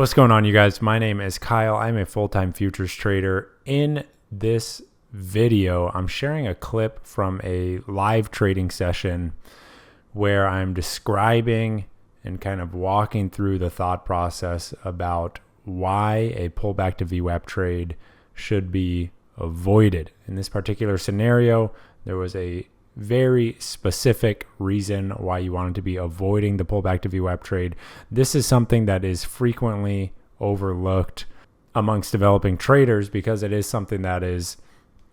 What's going on, you guys? My name is Kyle. I'm a full-time futures trader. In this video, I'm sharing a clip from a live trading session where I'm describing and kind of walking through the thought process about why a pullback to VWAP trade should be avoided. In this particular scenario, there was a very specific reason why you wanted to be avoiding the pullback to VWAP trade. This is something that is frequently overlooked amongst developing traders because it is something that is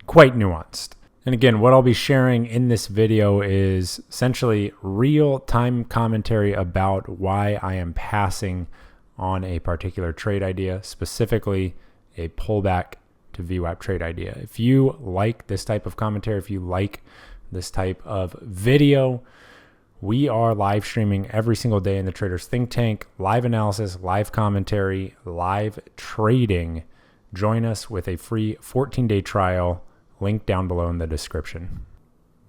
quite nuanced. And again, what I'll be sharing in this video is essentially real-time commentary about why I am passing on a particular trade idea, specifically a pullback to VWAP trade idea. If you like this type of commentary, if you like this type of video, we are live streaming every single day in the Traders Think Tank, live analysis, live commentary, live trading. Join us with a free 14-day trial, link down below in the description.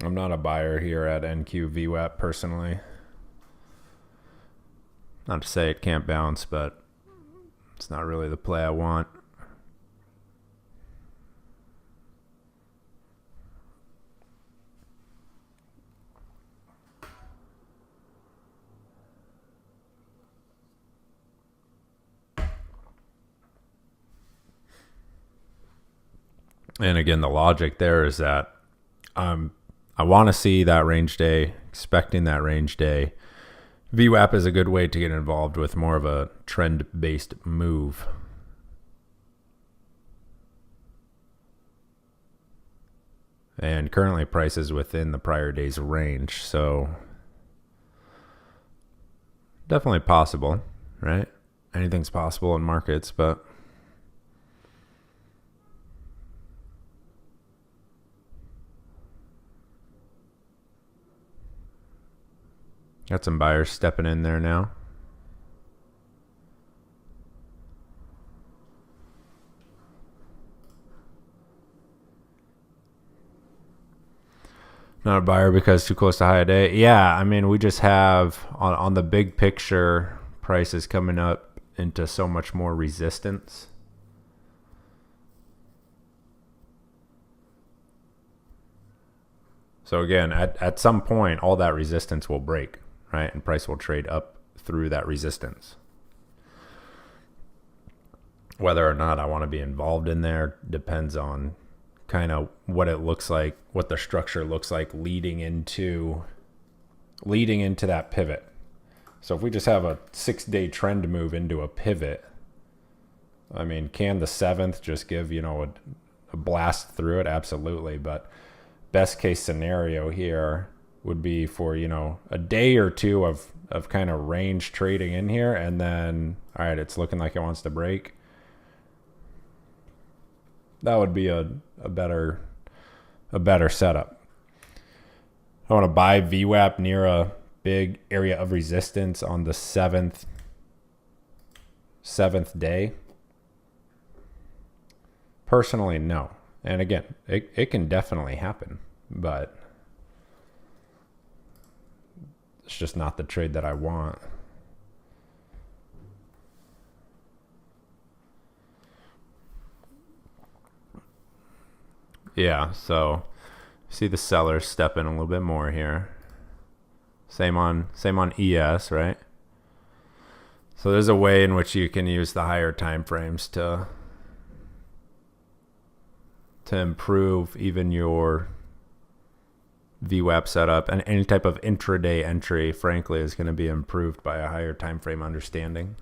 I'm not a buyer here at NQ VWAP personally. Not to say it can't bounce, but it's not really the play I want. And again, the logic there is that I want to see that range day, expecting that range day. VWAP is a good way to get involved with more of a trend-based move. And currently price is within the prior day's range, so definitely possible, right? Anything's possible in markets, but got some buyers stepping in there now. Not a buyer because too close to high a day. Yeah, I mean, we just have on the big picture, prices coming up into so much more resistance. So again, at some point, all that resistance will break, right? And price will trade up through that resistance. Whether or not I want to be involved in there depends on kind of what it looks like, what the structure looks like leading into that pivot. So if we just have a 6-day trend move into a pivot, I mean, can the 7th just give, a blast through it? Absolutely. But best case scenario here would be for, a day or two of kind of range trading in here. And then, all right, it's looking like it wants to break. That would be a better setup. I want to buy VWAP near a big area of resistance on the seventh day. Personally, no. And again, it can definitely happen, but it's just not the trade that I want. Yeah, so see the sellers step in a little bit more here. Same on ES, right? So there's a way in which you can use the higher time frames to improve even your VWAP setup, and any type of intraday entry, frankly, is going to be improved by a higher time frame understanding.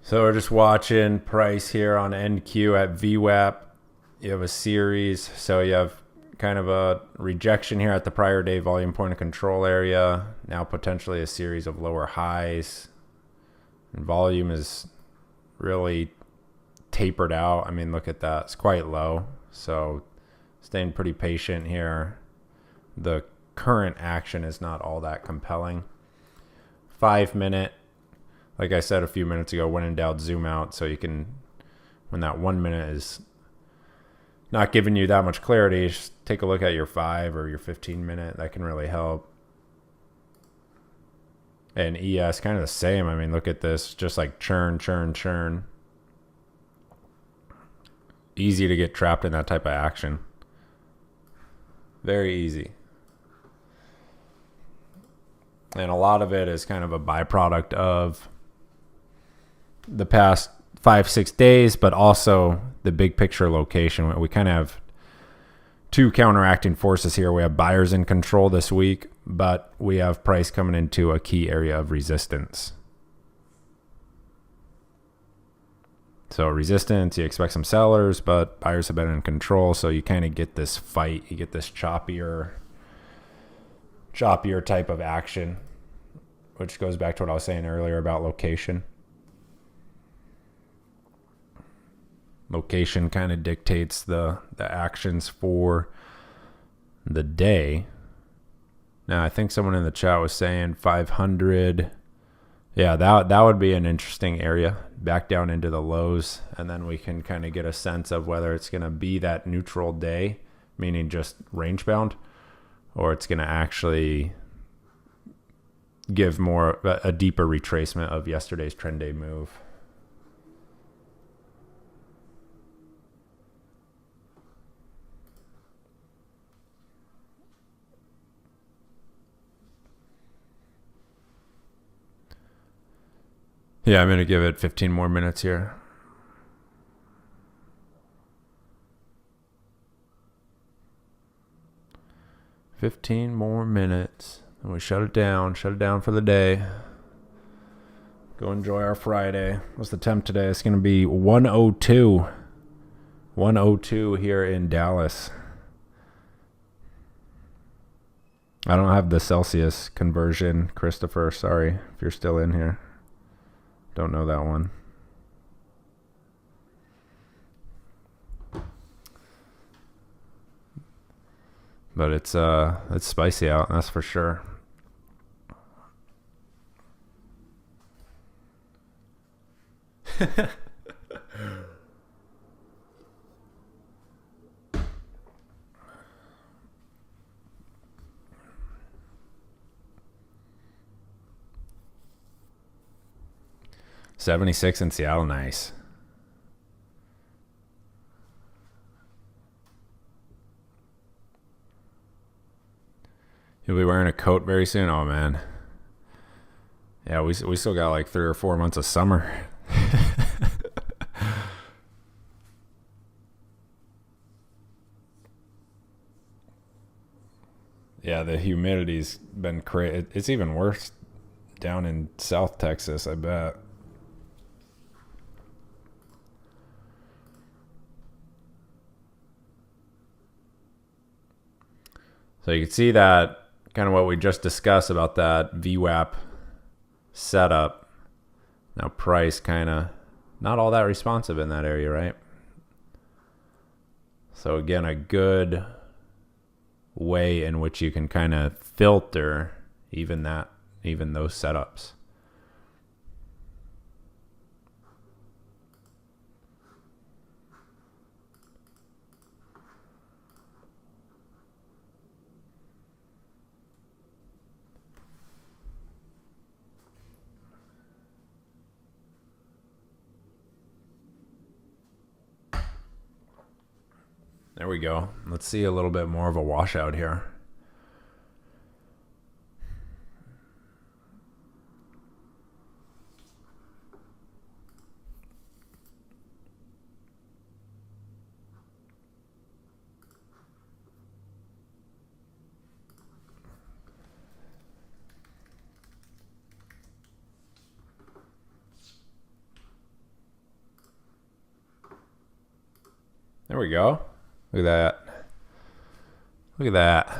So we're just watching price here on NQ at VWAP. You have a series, so you have kind of a rejection here at the prior day volume point of control area. Now potentially a series of lower highs. And volume is really tapered out. I mean, look at that. It's quite low. So staying pretty patient here. The current action is not all that compelling. 5 minute. Like I said a few minutes ago, when in doubt, zoom out, so you can, when that 1 minute is not giving you that much clarity, just take a look at your 5 or your 15 minute. That can really help. And ES, kind of the same. I mean, look at this, just like churn, churn, churn. Easy to get trapped in that type of action. Very easy. And a lot of it is kind of a byproduct of the past 5-6 days, but also the big picture location. We kind of have two counteracting forces here. We have buyers in control this week, but we have price coming into a key area of resistance. So resistance, you expect some sellers, but buyers have been in control. So you kind of get this fight. You get this choppier type of action, which goes back to what I was saying earlier about location. Location kind of dictates the actions for the day. Now, I think someone in the chat was saying 500. Yeah, that would be an interesting area. Back down into the lows, and then we can kind of get a sense of whether it's going to be that neutral day, meaning just range bound, or it's going to actually give more a deeper retracement of yesterday's trend day move. Yeah, I'm going to give it 15 more minutes here. $15 more minutes. And we shut it down for the day. Go enjoy our Friday. What's the temp today? It's going to be 102. 102 here in Dallas. I don't have the Celsius conversion, Christopher. Sorry if you're still in here. Don't know that one. But it's spicy out, that's for sure. $76 in Seattle, nice. You'll be wearing a coat very soon? Oh, man. Yeah, we still got like 3 or 4 months of summer. Yeah, the humidity's been crazy. It's even worse down in South Texas, I bet. So you can see that kind of what we just discussed about that VWAP setup. Now price kind of not all that responsive in that area, right? So again, a good way in which you can kind of filter even those setups. There we go. Let's see a little bit more of a washout here. There we go. Look at that. Look at that.